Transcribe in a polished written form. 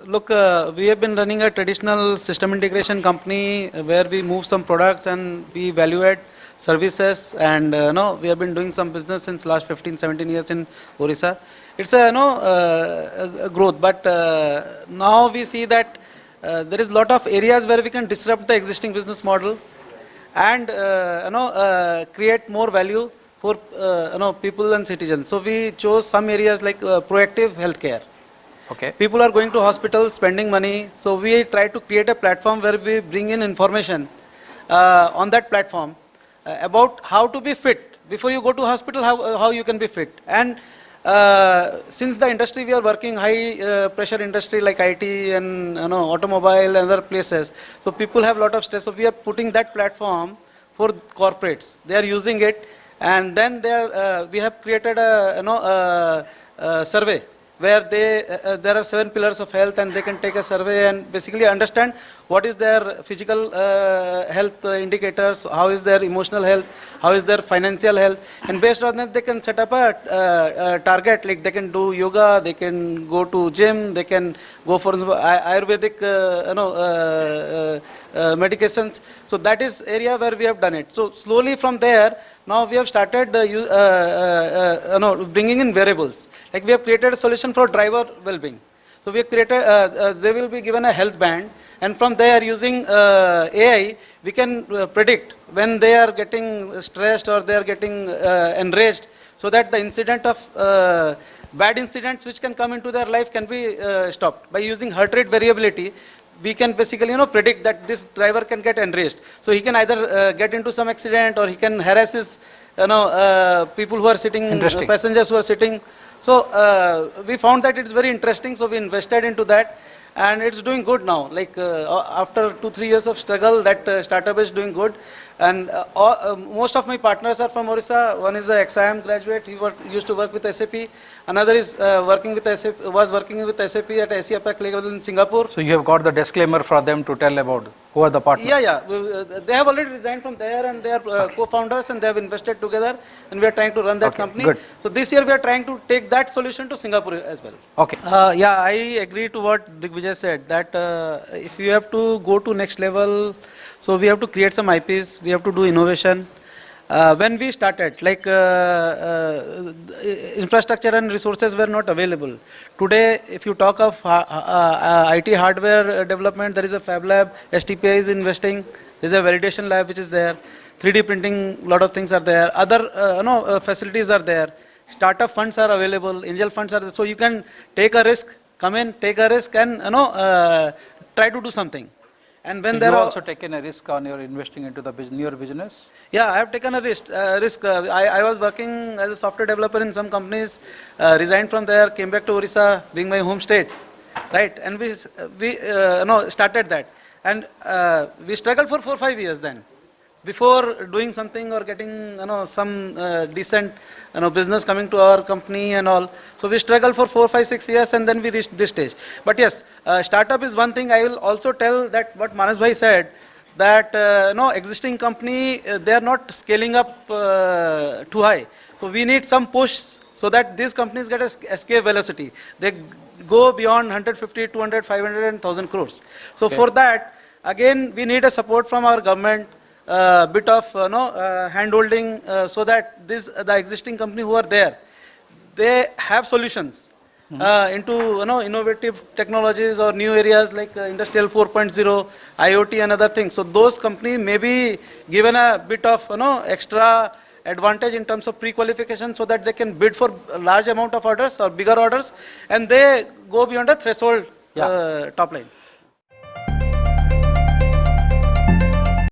Look, we have been running a traditional system integration company where we move some products and we value add services, and no, we have been doing some business since last 15, 17 years in Orissa. It's a growth, but now we see that there is a lot of areas where we can disrupt the existing business model and create more value for people and citizens. So we chose some areas like proactive healthcare. Okay. People are going to hospitals, spending money. So we try to create a platform where we bring in information on that platform about how to be fit. Before you go to hospital, how you can be fit. And since the industry we are working, high pressure industry like IT and automobile and other places, so people have a lot of stress. So we are putting that platform for corporates. They are using it, and then we have created a survey where there are 7 pillars of health, and they can take a survey and basically understand what is their physical health indicators, how is their emotional health, how is their financial health, and based on that they can set up a target, like they can do yoga, they can go to gym, they can go for Ayurvedic medications. So that is area where we have done it. So slowly from there, now we have started bringing in variables. Like we have created a solution for driver well-being. So we have created, they will be given a health band, and from there using AI, we can predict when they are getting stressed or they are getting enraged, so that the incident of bad incidents which can come into their life can be stopped. By using heart rate variability, we can basically predict that this driver can get enraged. So he can either get into some accident, or he can harass his people who are sitting, passengers who are sitting. So we found that it's very interesting, so we invested into that, and it's doing good now. Like after 2-3 years of struggle, that startup is doing good. And most of my partners are from Orissa. One is an XIM graduate. He used to work with SAP. Another is working with SAP at ASIAPAC level in Singapore. So you have got the disclaimer for them to tell about who are the partners? Yeah. They have already resigned from there, and they are co-founders, and they have invested together, and we are trying to run that company. Good. So this year we are trying to take that solution to Singapore as well. Okay. Yeah, I agree to what Digvijay said, that if you have to go to next level, so we have to create some IPs, we have to do innovation. When we started, like infrastructure and resources were not available. Today, if you talk of IT hardware development, there is a Fab Lab, STPI is investing, there is a validation lab which is there, 3D printing, lot of things are there, other facilities are there, startup funds are available, angel funds are there, so you can take a risk, come in, take a risk, and try to do something. And when so there you are also taken a risk on your investing into the your business? Yeah, I have taken a risk. I was working as a software developer in some companies, resigned from there, came back to Orissa, being my home state, right? And we started that, and we struggled for 4-5 years then, before doing something or getting some decent business coming to our company and all. So we struggled for 4-5-6 years, and then we reached this stage. But yes, startup is one thing. I will also tell that what Manas Bhai said, that existing company, they are not scaling up too high. So we need some push so that these companies get escape velocity. They go beyond 150, 200, 500 and 1000 crores. So for that, again, we need a support from our government, bit of hand-holding, so that the existing company who are there, they have solutions into innovative technologies or new areas like Industrial 4.0, IoT and other things. So those companies may be given a bit of extra advantage in terms of pre-qualification, so that they can bid for a large amount of orders or bigger orders, and they go beyond a threshold top line.